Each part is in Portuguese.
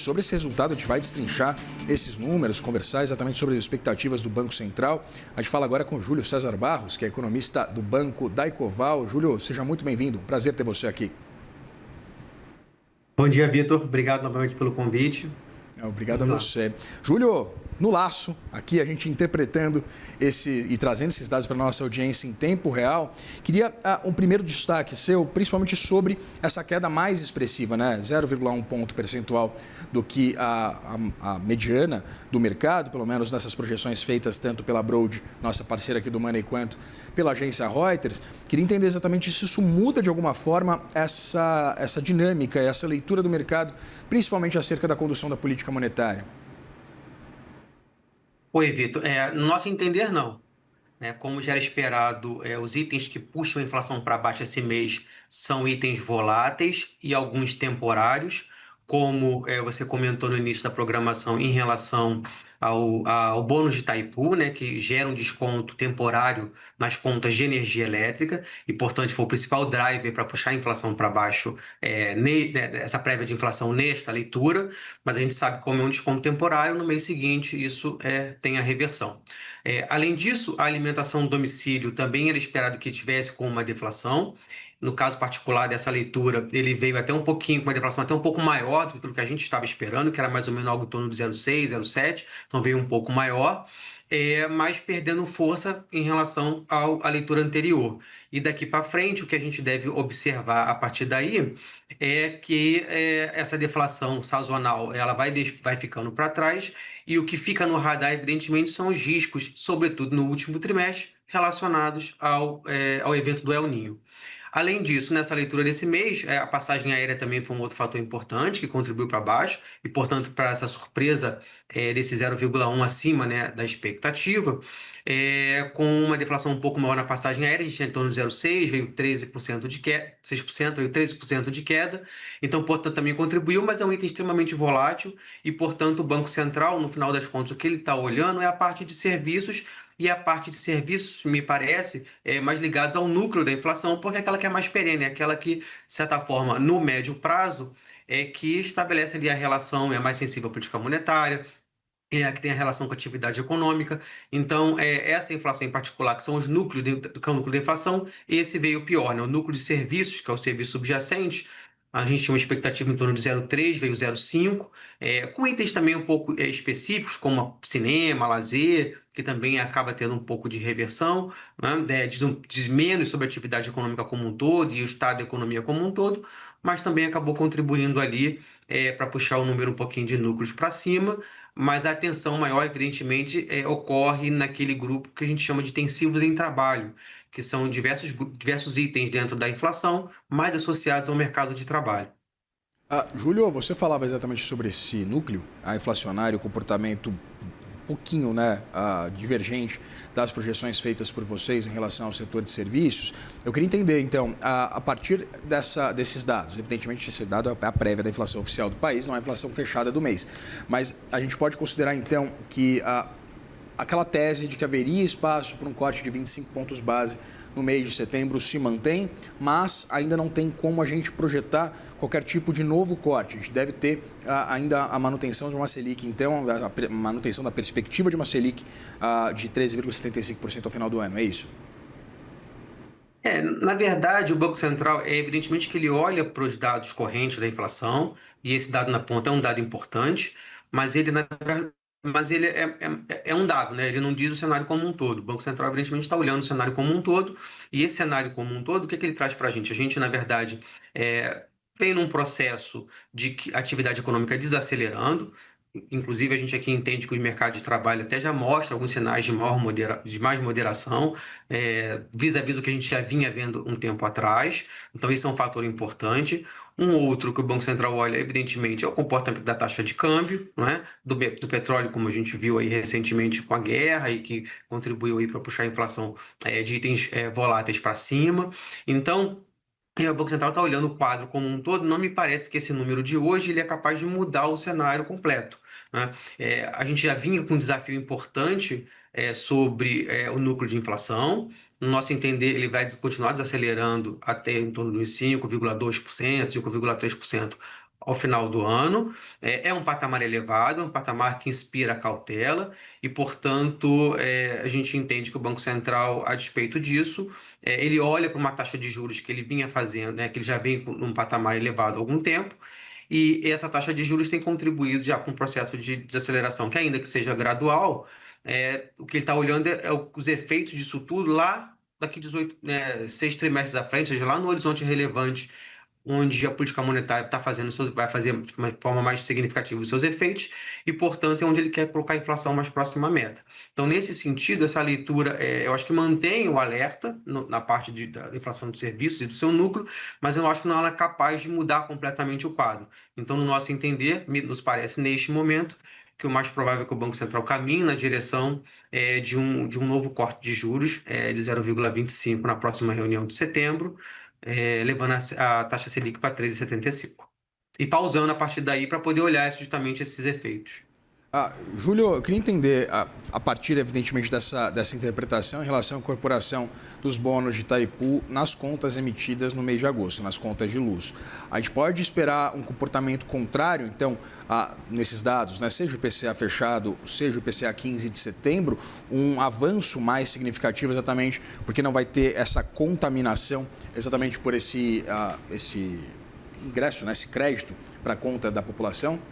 Sobre esse resultado, a gente vai destrinchar esses números, conversar exatamente sobre as expectativas do Banco Central. A gente fala agora com Júlio César Barros, que é economista do Banco Daicoval. Júlio, seja muito bem-vindo. Prazer ter você aqui. Bom dia, Vitor. Obrigado novamente pelo convite. Obrigado a Vamos lá. você. Júlio, no laço, aqui a gente interpretando e trazendo esses dados para a nossa audiência em tempo real, queria um primeiro destaque seu, principalmente sobre essa queda mais expressiva, né? 0,1 ponto percentual do que a mediana do mercado, pelo menos nessas projeções feitas tanto pela Broad, nossa parceira aqui do Money, quanto pela agência Reuters. Queria entender exatamente se isso muda de alguma forma essa dinâmica, essa leitura do mercado, principalmente acerca da condução da política monetária. Oi, Vitor. No nosso entender, não. Como já era esperado, os itens que puxam a inflação para baixo esse mês são itens voláteis e alguns temporários, como você comentou no início da programação em relação ao bônus de Itaipu, né, que gera um desconto temporário nas contas de energia elétrica e, portanto, foi o principal driver para puxar a inflação para baixo, essa prévia de inflação nesta leitura, mas a gente sabe como é um desconto temporário, no mês seguinte isso tem a reversão. Além disso, a alimentação do domicílio também era esperado que tivesse com uma deflação. No caso particular dessa leitura, ele veio até um pouquinho com uma deflação até um pouco maior do que a gente estava esperando, que era mais ou menos algo em torno de 0,6, 0,7, então veio um pouco maior, mas perdendo força em relação à leitura anterior. E daqui para frente, o que a gente deve observar a partir daí é que essa deflação sazonal ela vai ficando para trás e o que fica no radar, evidentemente, são os riscos, sobretudo no último trimestre, relacionados ao evento do El Niño. Além disso, nessa leitura desse mês, a passagem aérea também foi um outro fator importante que contribuiu para baixo e, portanto, para essa surpresa desse 0,1 acima, né, da expectativa, com uma deflação um pouco maior na passagem aérea, a gente tinha em torno de 0,6, veio 13% de queda, 6%, veio 13% de queda, então, portanto, também contribuiu, mas é um item extremamente volátil e, portanto, o Banco Central, no final das contas, o que ele está olhando é a parte de serviços. E a parte de serviços, me parece, mais ligados ao núcleo da inflação, porque é aquela que é mais perene, é aquela que, de certa forma, no médio prazo, que estabelece ali a relação, é mais sensível à política monetária, é a que tem a relação com a atividade econômica. Então, essa inflação em particular, que são os núcleos, que é o núcleo da inflação, esse veio pior, né? O núcleo de serviços, que é o serviço subjacente, a gente tinha uma expectativa em torno de 0,3, veio 0,5, com itens também um pouco específicos, como cinema, lazer, que também acaba tendo um pouco de reversão, né? Diz menos sobre a atividade econômica como um todo e o estado da economia como um todo, mas também acabou contribuindo ali para puxar o número um pouquinho de núcleos para cima, mas a atenção maior, evidentemente, ocorre naquele grupo que a gente chama de intensivos em trabalho, que são diversos itens dentro da inflação, mais associados ao mercado de trabalho. Júlio, você falava exatamente sobre esse núcleo inflacionário, o comportamento um pouquinho, né, divergente das projeções feitas por vocês em relação ao setor de serviços. Eu queria entender, então, a partir desses dados, evidentemente esse dado é a prévia da inflação oficial do país, não é a inflação fechada do mês, mas a gente pode considerar, então, que aquela tese de que haveria espaço para um corte de 25 pontos base no mês de setembro se mantém, mas ainda não tem como a gente projetar qualquer tipo de novo corte. A gente deve ter ainda a manutenção de uma Selic, então, a manutenção da perspectiva de uma Selic de 13,75% ao final do ano, é isso? Na verdade, o Banco Central, evidentemente que ele olha para os dados correntes da inflação, e esse dado na ponta é um dado importante, mas ele, é um dado, né? Ele não diz o cenário como um todo. O Banco Central, evidentemente, está olhando o cenário como um todo, e esse cenário como um todo, o que ele traz para a gente? A gente, na verdade, vem num processo de atividade econômica desacelerando. Inclusive, a gente aqui entende que o mercado de trabalho até já mostra alguns sinais de mais moderação, vis-à-vis o que a gente já vinha vendo um tempo atrás. Então, isso é um fator importante. Um outro que o Banco Central olha, evidentemente, é o comportamento da taxa de câmbio, né? Do petróleo, como a gente viu aí recentemente com a guerra e que contribuiu aí para puxar a inflação de itens voláteis para cima. Então, o Banco Central está olhando o quadro como um todo. Não me parece que esse número de hoje ele é capaz de mudar o cenário completo, né? A gente já vinha com um desafio importante sobre o núcleo de inflação. No nosso entender, ele vai continuar desacelerando até em torno dos 5,2%, 5,3% ao final do ano. É um patamar elevado, é um patamar que inspira cautela e, portanto, a gente entende que o Banco Central, a despeito disso, ele olha para uma taxa de juros que ele vinha fazendo, né, que ele já vem num patamar elevado há algum tempo, e essa taxa de juros tem contribuído já com um processo de desaceleração, que ainda que seja gradual, o que ele está olhando os efeitos disso tudo lá daqui 18, 6 trimestres à frente, ou seja, lá no horizonte relevante onde a política monetária vai fazer de uma forma mais significativa os seus efeitos e, portanto, é onde ele quer colocar a inflação mais próxima à meta. Então, nesse sentido, essa leitura, eu acho que mantém o alerta na parte da inflação de serviços e do seu núcleo, mas eu acho que não ela é capaz de mudar completamente o quadro. Então, no nosso entender, nos parece, neste momento, que o mais provável é que o Banco Central caminhe na direção de um novo corte de juros de 0,25 na próxima reunião de setembro, levando a taxa Selic para 13,75. E pausando a partir daí para poder olhar justamente esses efeitos. Júlio, eu queria entender, a partir, evidentemente, dessa interpretação em relação à incorporação dos bônus de Itaipu nas contas emitidas no mês de agosto, nas contas de luz. A gente pode esperar um comportamento contrário, então, nesses dados, né? Seja o IPCA fechado, seja o IPCA 15 de setembro, um avanço mais significativo exatamente porque não vai ter essa contaminação exatamente por esse ingresso, né? Esse crédito para a conta da população?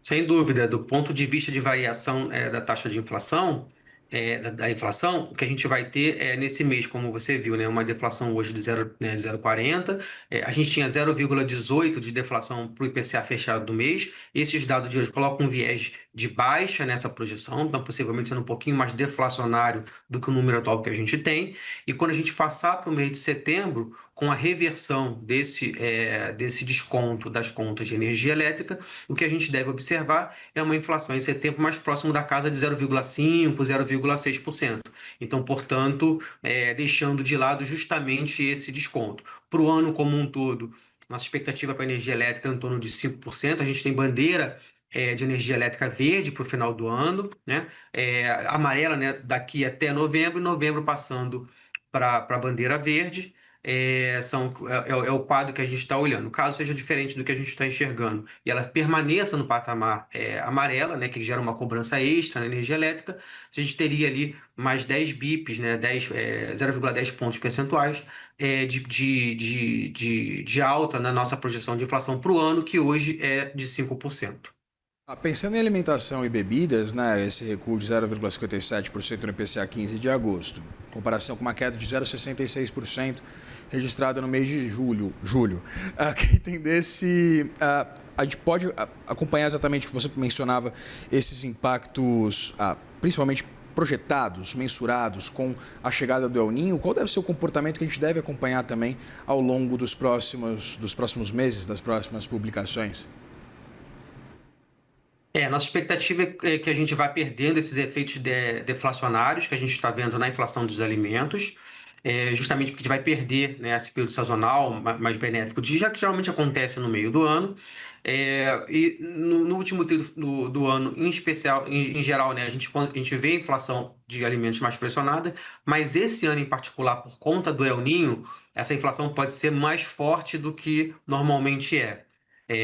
Sem dúvida, do ponto de vista de variação da taxa de inflação, da inflação, o que a gente vai ter nesse mês, como você viu, né, uma deflação hoje de 0,40, a gente tinha 0,18 de deflação para o IPCA fechado do mês. Esses dados de hoje colocam um viés de baixa nessa projeção, então possivelmente sendo um pouquinho mais deflacionário do que o número atual que a gente tem. E quando a gente passar para o mês de setembro, com a reversão desse desconto das contas de energia elétrica, o que a gente deve observar é uma inflação em setembro mais próximo da casa de 0,5%, 0,6%. Então, portanto, deixando de lado justamente esse desconto. Para o ano como um todo, nossa expectativa para a energia elétrica é em torno de 5%. A gente tem bandeira de energia elétrica verde para o final do ano, né? Amarela, né, daqui até novembro, e novembro passando para a bandeira verde. É o quadro que a gente está olhando. Caso seja diferente do que a gente está enxergando e ela permaneça no patamar amarela, né, que gera uma cobrança extra na energia elétrica, a gente teria ali mais 10 bips, né, 0,10 pontos percentuais de alta na nossa projeção de inflação para o ano, que hoje é de 5%. Pensando em alimentação e bebidas, né, esse recuo de 0,57% no IPCA 15 de agosto, em comparação com uma queda de 0,66% registrada no mês de julho. Queria entender se a gente pode acompanhar exatamente o que você mencionava, esses impactos, principalmente projetados, mensurados com a chegada do El Niño. Qual deve ser o comportamento que a gente deve acompanhar também ao longo dos próximos meses, das próximas publicações? Nossa expectativa é que a gente vai perdendo esses efeitos deflacionários que a gente está vendo na inflação dos alimentos, justamente porque a gente vai perder, né, esse período sazonal mais benéfico, já que geralmente acontece no meio do ano. E no último trimestre do ano, em especial, em geral, né, a gente vê a inflação de alimentos mais pressionada, mas esse ano em particular, por conta do El Niño, essa inflação pode ser mais forte do que normalmente é.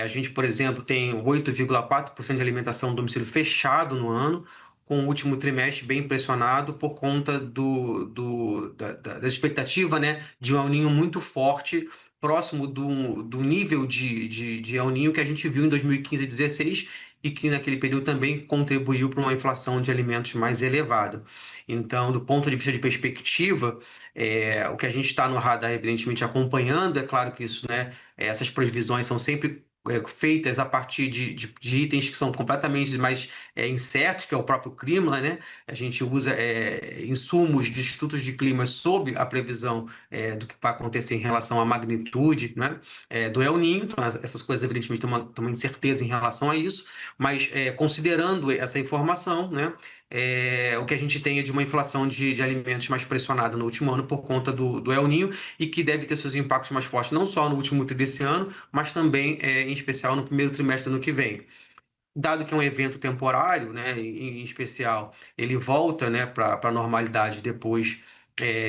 A gente, por exemplo, tem 8,4% de alimentação no domicílio fechado no ano, com o último trimestre bem pressionado por conta da expectativa, né, de um El Niño muito forte, próximo do nível de El Niño que a gente viu em 2015 e 2016 e que naquele período também contribuiu para uma inflação de alimentos mais elevada. Então, do ponto de vista de perspectiva, o que a gente está no radar, evidentemente, acompanhando, é claro que isso, né, essas previsões são sempre feitas a partir de itens que são completamente mais incertos, que é o próprio clima, né? A gente usa insumos de institutos de clima sob a previsão do que vai acontecer em relação à magnitude, né, do El Niño. Então, essas coisas, evidentemente, têm uma incerteza em relação a isso, mas considerando essa informação, né, o que a gente tem é de uma inflação de alimentos mais pressionada no último ano por conta do El Niño e que deve ter seus impactos mais fortes não só no último trimestre desse ano, mas também, em especial, no primeiro trimestre do ano que vem. Dado que é um evento temporário, né, em especial, ele volta, né, para a normalidade depois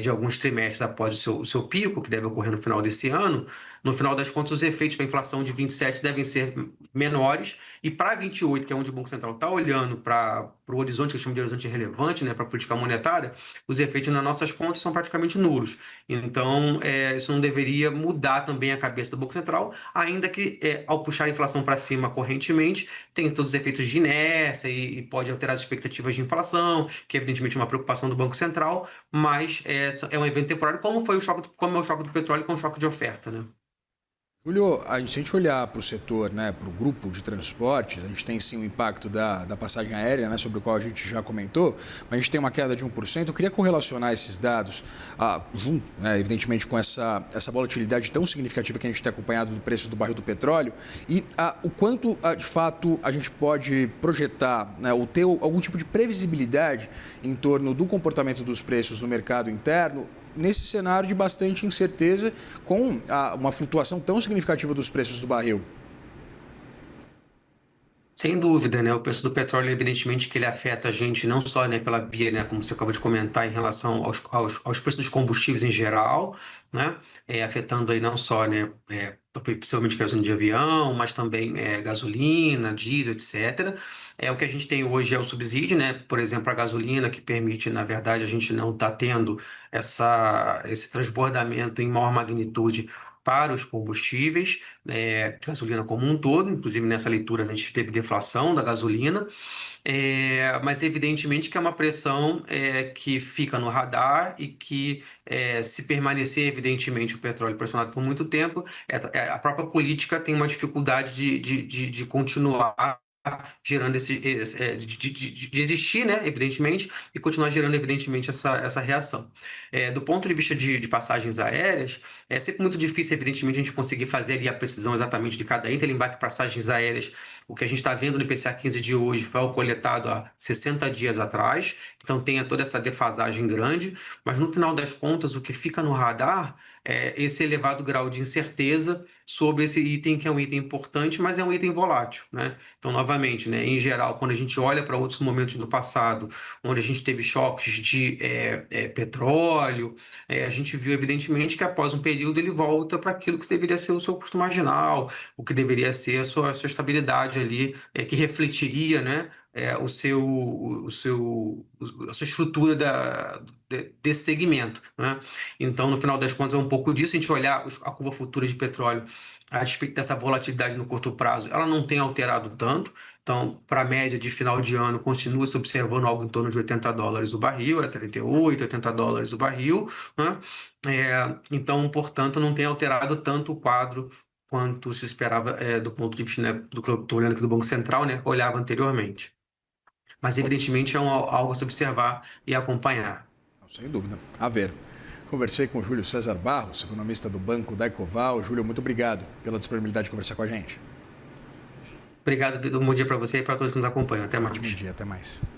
de alguns trimestres após o seu pico, que deve ocorrer no final desse ano, No final das contas, os efeitos para a inflação de 27 devem ser menores, e para 28, que é onde o Banco Central está olhando para o horizonte, que eu chamo de horizonte relevante, né, para a política monetária, os efeitos nas nossas contas são praticamente nulos. Então, isso não deveria mudar também a cabeça do Banco Central, ainda que, ao puxar a inflação para cima correntemente, tem todos os efeitos de inércia e pode alterar as expectativas de inflação, que é evidentemente uma preocupação do Banco Central, mas é um evento temporário, como foi como é o choque do petróleo, que é um choque de oferta, né? Julio, se a gente olhar para o setor, né, para o grupo de transportes, a gente tem sim o impacto da passagem aérea, né, sobre o qual a gente já comentou, mas a gente tem uma queda de 1%. Eu queria correlacionar esses dados, junto, né, evidentemente, com essa volatilidade tão significativa que a gente tem acompanhado do preço do barril do petróleo e o quanto, de fato, a gente pode projetar, né, ou ter algum tipo de previsibilidade em torno do comportamento dos preços no mercado interno, nesse cenário de bastante incerteza, com uma flutuação tão significativa dos preços do barril. Sem dúvida, né? O preço do petróleo, evidentemente, que ele afeta a gente não só, né, pela via, né, como você acabou de comentar, em relação aos preços dos combustíveis em geral, né? Afetando aí não só, né, principalmente gasolina de avião, mas também gasolina, diesel, etc. O que a gente tem hoje é o subsídio, né? Por exemplo, a gasolina, que permite, na verdade, a gente não estar tendo esse transbordamento em maior magnitude para os combustíveis, gasolina como um todo. Inclusive nessa leitura, né, a gente teve deflação da gasolina, mas evidentemente que é uma pressão que fica no radar e que, se permanecer evidentemente o petróleo pressionado por muito tempo, a própria política tem uma dificuldade de continuar gerando de existir, né, evidentemente, e continuar gerando, evidentemente, essa reação. Do ponto de vista de passagens aéreas, é sempre muito difícil, evidentemente, a gente conseguir fazer ali a precisão exatamente de cada item. Lembrar que passagens aéreas, o que a gente está vendo no IPCA 15 de hoje foi o coletado há 60 dias atrás, então tem toda essa defasagem grande, mas no final das contas, o que fica no radar é esse elevado grau de incerteza sobre esse item, que é um item importante, mas é um item volátil, né? Então, novamente, né, em geral, quando a gente olha para outros momentos do passado, onde a gente teve choques de petróleo, a gente viu evidentemente que após um período ele volta para aquilo que deveria ser o seu custo marginal, o que deveria ser a sua estabilidade ali, que refletiria, né, a sua estrutura desse segmento, né? Então, no final das contas, é um pouco disso. A gente olhar a curva futura de petróleo, a respeito dessa volatilidade no curto prazo, ela não tem alterado tanto. Então, para a média de final de ano, continua se observando algo em torno de $80 o barril, 78, $80 o barril, né? Então, portanto, não tem alterado tanto o quadro quanto se esperava, do ponto de vista, né, do que eu estou olhando aqui do Banco Central, né, olhava anteriormente. Mas, evidentemente, é algo a se observar e acompanhar. Sem dúvida. A ver. Conversei com o Júlio César Barros, economista do Banco da Ecoval. Júlio, muito obrigado pela disponibilidade de conversar com a gente. Obrigado, um bom dia para você e para todos que nos acompanham. Até mais. Ótimo dia, até mais.